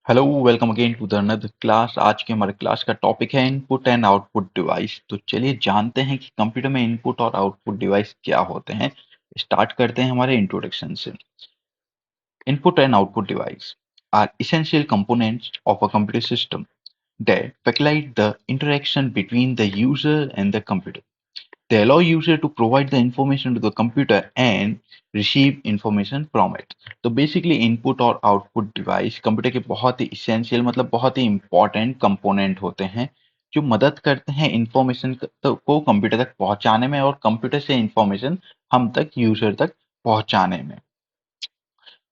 Hello welcome again to the another class. आज के हमारे क्लास का टॉपिक है इनपुट एंड आउटपुट डिवाइस। तो चलिए जानते हैं कि कंप्यूटर में इनपुट और आउटपुट डिवाइस क्या होते हैं। स्टार्ट करते हैं हमारे इंट्रोडक्शन से। Input and output device are essential components of a computer system that facilitate the interaction between the user and the computer. They allow user to provide the information to the computer and receive information from it. तो basically input और output device computer के बहुत ही essential मतलब बहुत ही important component होते हैं जो मदद करते हैं इंफॉर्मेशन को कंप्यूटर तक पहुंचाने में और कंप्यूटर से इंफॉर्मेशन हम तक यूजर तक पहुंचाने में।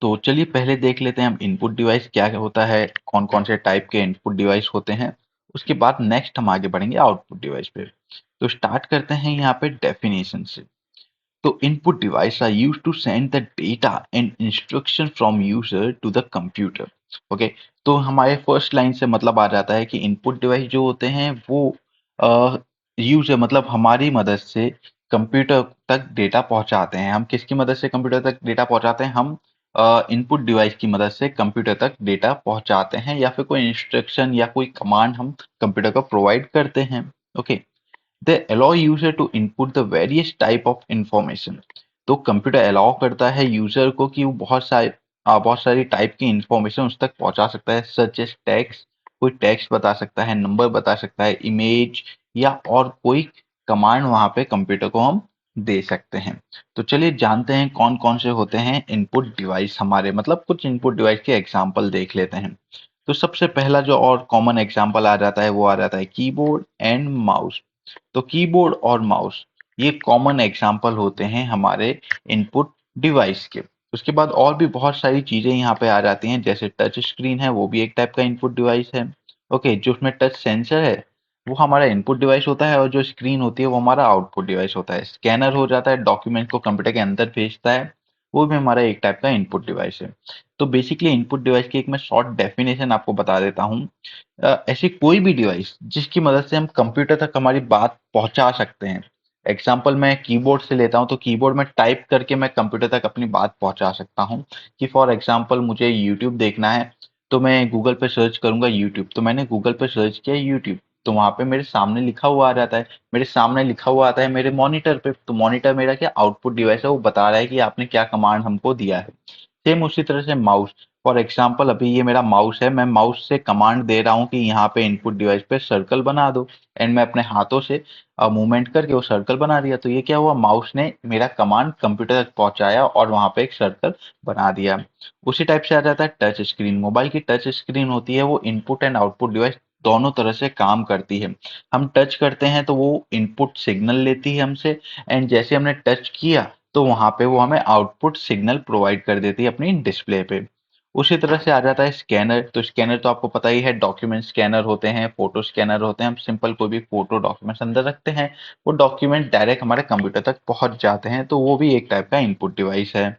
तो चलिए पहले देख लेते हैं हम इनपुट डिवाइस क्या होता है, कौन कौन से टाइप के इनपुट डिवाइस होते हैं। उसके बाद नेक्स्ट हम आगे बढ़ेंगे आउटपुट डिवाइस पे। तो स्टार्ट करते हैं यहाँ पे डेफिनेशन से। तो input device are used to send the data and instruction from user to the computer. Okay, तो हमारे फर्स्ट लाइन से मतलब आ जाता है कि इनपुट डिवाइस जो होते हैं वो यूजर मतलब हमारी मदद से कंप्यूटर तक डेटा पहुंचाते हैं। हम किसकी मदद से कंप्यूटर तक डेटा पहुंचाते हैं? हम इनपुट डिवाइस की मदद से कंप्यूटर तक डेटा पहुंचाते हैं या फिर कोई इंस्ट्रक्शन या कोई कमांड हम कंप्यूटर को प्रोवाइड करते हैं। Okay, they allow user to input the various type of information। तो कंप्यूटर अलाउ करता है यूजर को कि वो बहुत सारी टाइप की इंफॉर्मेशन उस तक पहुंचा सकता है, सच एज टेक्स्ट, कोई टेक्स्ट बता सकता है, नंबर बता सकता है, इमेज या और कोई कमांड वहां पे कंप्यूटर को हम दे सकते हैं। तो चलिए जानते हैं कौन कौन से होते हैं इनपुट डिवाइस हमारे, मतलब कुछ इनपुट डिवाइस के एग्जांपल देख लेते हैं। तो सबसे पहला जो और कॉमन एग्जांपल आ जाता है वो आ जाता है कीबोर्ड एंड माउस। तो कीबोर्ड और माउस ये कॉमन एग्जाम्पल होते हैं हमारे इनपुट डिवाइस के। उसके बाद और भी बहुत सारी चीजें यहाँ पे आ जाती हैं, जैसे टच स्क्रीन है वो भी एक टाइप का इनपुट डिवाइस है। ओके, जो उसमें टच सेंसर है वो हमारा इनपुट डिवाइस होता है और जो स्क्रीन होती है वो हमारा आउटपुट डिवाइस होता है। स्कैनर हो जाता है, डॉक्यूमेंट को कंप्यूटर के अंदर भेजता है, वो भी हमारा एक टाइप का इनपुट डिवाइस है। तो बेसिकली इनपुट डिवाइस की एक मैं शॉर्ट डेफिनेशन आपको बता देता हूँ। ऐसी कोई भी डिवाइस जिसकी मदद से हम कंप्यूटर तक हमारी बात पहुंचा सकते हैं। एग्जाम्पल मैं कीबोर्ड से लेता हूं, तो कीबोर्ड में टाइप करके मैं कंप्यूटर तक अपनी बात पहुंचा सकता हूं। कि फॉर एग्जाम्पल मुझे यूट्यूब देखना है, तो मैं गूगल पे सर्च करूंगा यूट्यूब, तो मैंने गूगल पे सर्च किया यूट्यूब, तो वहां पे मेरे सामने लिखा हुआ आ जाता है, मेरे सामने लिखा हुआ आता है मेरे मॉनिटर पे। तो मॉनिटर मेरा क्या आउटपुट डिवाइस है, वो बता रहा है कि आपने क्या कमांड हमको दिया है। सेम उसी तरह से माउस, फॉर एग्जाम्पल अभी ये मेरा माउस है, मैं माउस से कमांड दे रहा हूँ कि यहाँ पे इनपुट डिवाइस पे सर्कल बना दो, एंड मैं अपने हाथों से मूवमेंट करके वो सर्कल बना दिया। तो ये क्या हुआ, माउस ने मेरा कमांड कंप्यूटर तक पहुंचाया और वहां पे एक सर्कल बना दिया। उसी टाइप से आ जाता है टच स्क्रीन। मोबाइल की टच स्क्रीन होती है वो इनपुट एंड आउटपुट डिवाइस दोनों तरह से काम करती है। हम टच करते हैं तो वो इनपुट सिग्नल लेती है हमसे, एंड जैसे हमने टच किया तो वहां पे वो हमें आउटपुट सिग्नल प्रोवाइड कर देती है अपनी डिस्प्ले पे। उसी तरह से आ जाता है स्कैनर। तो स्कैनर तो आपको पता ही है, डॉक्यूमेंट स्कैनर होते हैं, फोटो स्कैनर होते हैं। हम सिंपल कोई भी फोटो डॉक्यूमेंट्स अंदर रखते हैं, वो डॉक्यूमेंट डायरेक्ट हमारे कंप्यूटर तक पहुंच जाते हैं, तो वो भी एक टाइप का इनपुट डिवाइस है।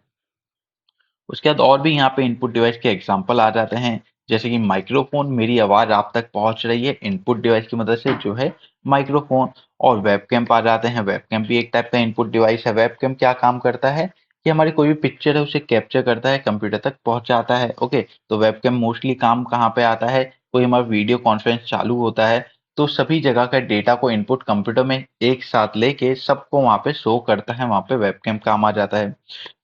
उसके बाद और भी यहाँ पे इनपुट डिवाइस के एग्जांपल आ जाते हैं, जैसे कि माइक्रोफोन, मेरी आवाज आप तक पहुंच रही है इनपुट डिवाइस की मदद से, जो है माइक्रोफोन। और वेबकैम आ जाते हैं, वेबकैम भी एक टाइप का इनपुट डिवाइस है। वेबकैम क्या काम करता है कि हमारी कोई भी पिक्चर है उसे कैप्चर करता है, कंप्यूटर तक पहुंचाता है। ओके, तो वेबकैम मोस्टली काम कहाँ पे आता है, कोई हमारा वीडियो कॉन्फ्रेंस चालू होता है तो सभी जगह का डेटा को इनपुट कंप्यूटर में एक साथ लेके सबको वहां पे शो करता है, वहां पे वेबकैम काम आ जाता है।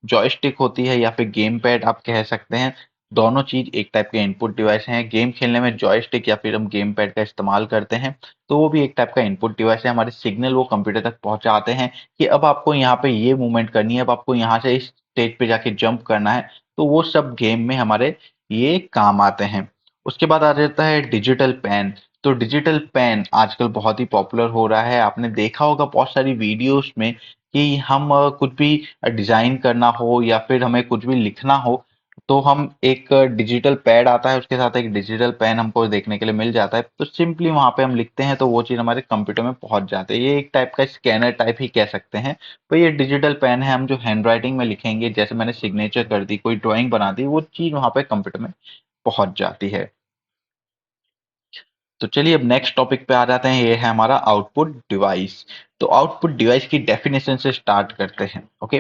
जॉयस्टिक होती है या फिर गेम पैड आप कह सकते हैं, दोनों चीज एक टाइप के इनपुट डिवाइस हैं। गेम खेलने में जॉयस्टिक या फिर हम गेम पैड का इस्तेमाल करते हैं, तो वो भी एक टाइप का इनपुट डिवाइस है। हमारे सिग्नल वो कंप्यूटर तक पहुंचाते हैं कि अब आपको यहाँ पे ये मूवमेंट करनी है, अब आपको यहाँ से इस स्टेज पे जाके जंप करना है, तो वो सब गेम में हमारे ये काम आते हैं। उसके बाद आ जाता है डिजिटल पेन। तो डिजिटल पेन आजकल बहुत ही पॉपुलर हो रहा है, आपने देखा होगा बहुत सारी वीडियोस में कि हम कुछ भी डिजाइन करना हो या फिर हमें कुछ भी लिखना हो, तो हम एक डिजिटल पैड आता है, उसके साथ एक डिजिटल पेन हमको देखने के लिए मिल जाता है, तो सिंपली वहां पे हम लिखते हैं तो वो चीज हमारे कंप्यूटर में पहुंच जाती है। ये एक टाइप का स्कैनर टाइप ही कह सकते हैं। तो ये डिजिटल पेन है, हम जो हैंड राइटिंग में लिखेंगे, जैसे मैंने सिग्नेचर कर दी, कोई ड्राइंग बना दी, वो चीज वहां पे कंप्यूटर में पहुंच जाती है। तो चलिए अब नेक्स्ट टॉपिक पे आ जाते हैं, ये है हमारा आउटपुट डिवाइस। तो आउटपुट डिवाइस की डेफिनेशन से स्टार्ट करते हैं। ओके,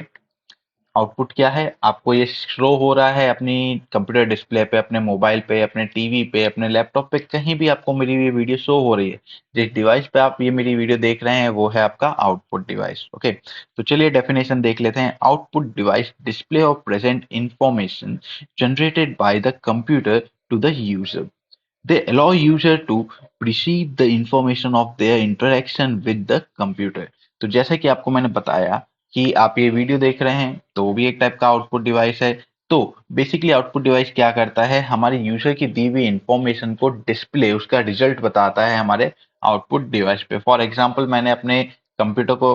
आउटपुट क्या है, आपको ये शो हो रहा है अपनी कंप्यूटर डिस्प्ले पे, अपने मोबाइल पे, अपने टीवी पे, अपने लैपटॉप पे, कहीं भी आपको मेरी ये वीडियो शो हो रही है, जिस डिवाइस पे आप ये मेरी वीडियो देख रहे हैं वो है आपका आउटपुट डिवाइस। ओके, तो चलिए डेफिनेशन देख लेते हैं। आउटपुट डिवाइस डिस्प्ले और present information generated by the computer to the user. They allow user to perceive the information of their interaction with the computer। तो जैसे कि आपको मैंने बताया कि आप ये वीडियो देख रहे हैं तो वो भी एक टाइप का आउटपुट डिवाइस है। तो बेसिकली आउटपुट डिवाइस क्या करता है, हमारे यूजर की दी हुई इंफॉर्मेशन को डिस्प्ले, उसका रिजल्ट बताता है हमारे आउटपुट डिवाइस पे। फॉर एग्जाम्पल मैंने अपने कंप्यूटर को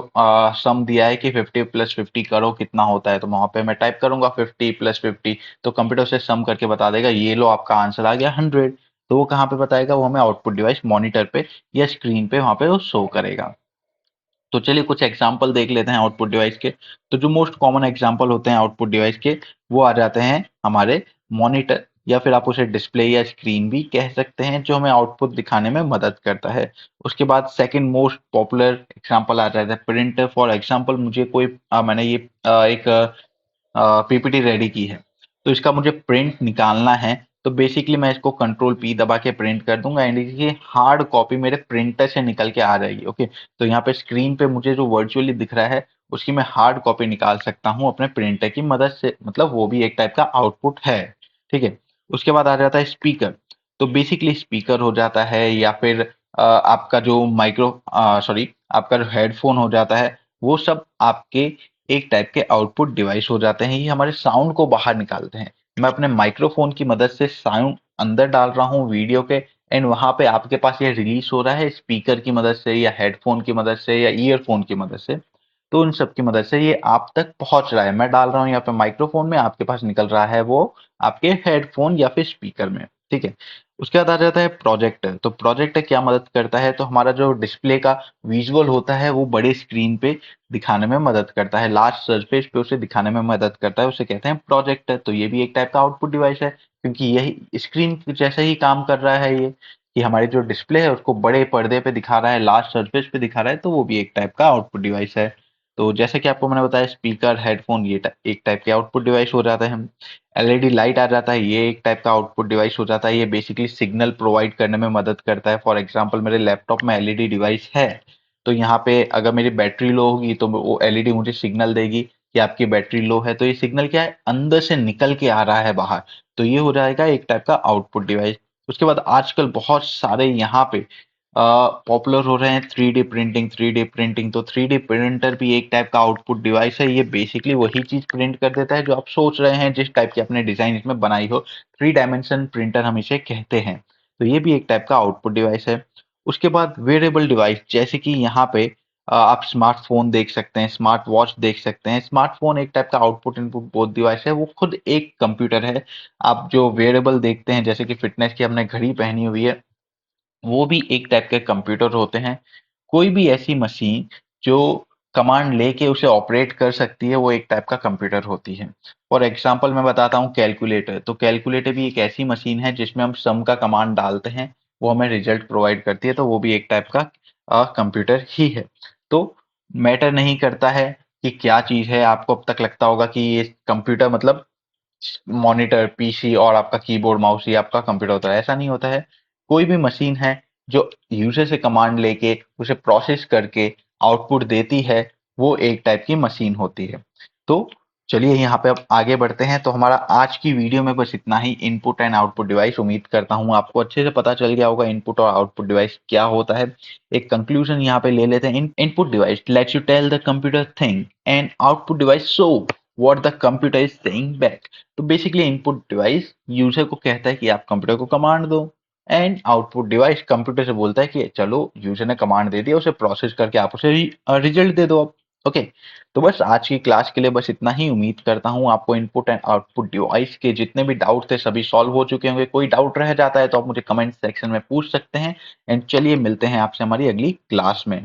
सम दिया है कि 50 प्लस 50 करो कितना होता है, तो वहां पे मैं टाइप करूंगा 50 प्लस 50, तो कंप्यूटर से सम करके बता देगा ये लो आपका आंसर आ गया 100। तो वो कहाँ पे बताएगा, वो हमें आउटपुट डिवाइस मॉनिटर पे या स्क्रीन पे वहां पे वो शो करेगा। तो चलिए कुछ एग्जांपल देख लेते हैं आउटपुट डिवाइस के। तो जो मोस्ट कॉमन एग्जांपल होते हैं आउटपुट डिवाइस के, वो आ जाते हैं हमारे मॉनिटर, या फिर आप उसे डिस्प्ले या स्क्रीन भी कह सकते हैं, जो हमें आउटपुट दिखाने में मदद करता है। उसके बाद सेकंड मोस्ट पॉपुलर एग्जांपल आ जाता है प्रिंटर। फॉर एग्जांपल मुझे कोई मैंने ये एक पीपीटी रेडी की है, तो इसका मुझे प्रिंट निकालना है, तो बेसिकली मैं इसको कंट्रोल पी दबा के प्रिंट कर दूंगा एंड ये हार्ड कॉपी मेरे प्रिंटर से निकल के आ जाएगी। ओके, तो यहाँ पे स्क्रीन पे मुझे जो वर्चुअली दिख रहा है उसकी मैं हार्ड कॉपी निकाल सकता हूँ अपने प्रिंटर की मदद से, मतलब वो भी एक टाइप का आउटपुट है। ठीक है, उसके बाद आ जाता है स्पीकर। तो बेसिकली स्पीकर हो जाता है, या फिर आपका जो सॉरी आपका जो हेडफोन हो जाता है, वो सब आपके एक टाइप के आउटपुट डिवाइस हो जाते हैं। ये हमारे साउंड को बाहर निकालते हैं। मैं अपने माइक्रोफोन की मदद से साउंड अंदर डाल रहा हूँ वीडियो के, एंड वहां पे आपके पास ये रिलीज हो रहा है स्पीकर की मदद से या हेडफोन की मदद से या ईयरफोन की मदद से। तो उन सब की मदद से ये आप तक पहुंच रहा है। मैं डाल रहा हूँ यहाँ पे माइक्रोफोन में, आपके पास निकल रहा है वो आपके हेडफोन या फिर स्पीकर में। ठीक है, उसके बाद आ जाता है प्रोजेक्टर। तो प्रोजेक्टर क्या मदद करता है, तो हमारा जो डिस्प्ले का विजुअल होता है वो बड़े स्क्रीन पे दिखाने में मदद करता है, लार्ज सरफेस पे उसे दिखाने में मदद करता है, उसे कहते हैं प्रोजेक्टर। तो ये भी एक टाइप का आउटपुट डिवाइस है, क्योंकि यही स्क्रीन जैसे ही काम कर रहा है ये, कि हमारी जो डिस्प्ले है उसको बड़े पर्दे पे दिखा रहा है, लार्ज सरफेस पे दिखा रहा है, तो वो भी एक टाइप का आउटपुट डिवाइस है। तो जैसे कि आपको मैंने बताया स्पीकर, हेडफोन, ये एक टाइप के आउटपुट डिवाइस हो जाते हैं। एलईडी लाइट आ जाता है, ये एक टाइप का आउटपुट डिवाइस हो जाता है। ये बेसिकली सिग्नल प्रोवाइड करने में मदद करता है। फॉर एग्जांपल मेरे लैपटॉप में एलईडी डिवाइस है, तो यहाँ पे अगर मेरी बैटरी लो होगी तो वो एलईडी मुझे सिग्नल देगी कि आपकी बैटरी लो है। तो ये सिग्नल क्या है, अंदर से निकल के आ रहा है बाहर, तो ये हो जाएगा एक टाइप का आउटपुट डिवाइस। उसके बाद आजकल बहुत सारे यहाँ पे पॉपुलर हो रहे हैं 3D प्रिंटिंग। 3D प्रिंटिंग, तो 3D प्रिंटर भी एक टाइप का आउटपुट डिवाइस है। ये बेसिकली वही चीज प्रिंट कर देता है जो आप सोच रहे हैं, जिस टाइप की आपने डिजाइन इसमें बनाई हो। 3 डायमेंशन प्रिंटर हम इसे कहते हैं। तो ये भी एक टाइप का आउटपुट डिवाइस है। उसके बाद वेरेबल डिवाइस, जैसे कि यहाँ पे आप स्मार्टफोन देख सकते हैं, स्मार्ट वॉच देख सकते हैं। स्मार्टफोन एक टाइप का आउटपुट इनपुट बोथ डिवाइस है, वो खुद एक कंप्यूटर है। आप जो वेरेबल देखते हैं जैसे कि फिटनेस की हमने घड़ी पहनी हुई है, वो भी एक टाइप के कंप्यूटर होते हैं। कोई भी ऐसी मशीन जो कमांड लेके उसे ऑपरेट कर सकती है, वो एक टाइप का कंप्यूटर होती है। फॉर एग्जांपल मैं बताता हूँ कैलकुलेटर। तो कैलकुलेटर भी एक ऐसी मशीन है जिसमें हम सम का कमांड डालते हैं, वो हमें रिजल्ट प्रोवाइड करती है, तो वो भी एक टाइप का कंप्यूटर ही है। तो मैटर नहीं करता है कि क्या चीज है, आपको अब तक लगता होगा कि ये कंप्यूटर मतलब मॉनिटर, पीसी और आपका कीबोर्ड माउस ही आपका कंप्यूटर होता है, ऐसा नहीं होता है। कोई भी मशीन है जो यूजर से कमांड लेके उसे प्रोसेस करके आउटपुट देती है, वो एक टाइप की मशीन होती है। तो चलिए यहाँ पे अब आगे बढ़ते हैं। तो हमारा आज की वीडियो में बस इतना ही, इनपुट एंड आउटपुट डिवाइस। उम्मीद करता हूँ आपको अच्छे से पता चल गया होगा इनपुट और आउटपुट डिवाइस क्या होता है। एक कंक्लूजन यहाँ पे ले लेते हैं। Input device lets you tell the computer thing, and output device show what the computer is saying back. तो बेसिकली इनपुट डिवाइस यूजर को कहता है कि आप कंप्यूटर को कमांड दो, एंड आउटपुट डिवाइस कंप्यूटर से बोलता है कि चलो यूजर ने कमांड दे दिया, उसे प्रोसेस करके आप उसे रिजल्ट दे दो अब। ओके, तो बस आज की क्लास के लिए बस इतना ही। उम्मीद करता हूँ आपको इनपुट एंड आउटपुट डिवाइस के जितने भी डाउट थे सभी सॉल्व हो चुके होंगे। कोई डाउट रह जाता है तो आप मुझे कमेंट सेक्शन में पूछ सकते हैं। एंड चलिए मिलते हैं आपसे हमारी अगली क्लास में।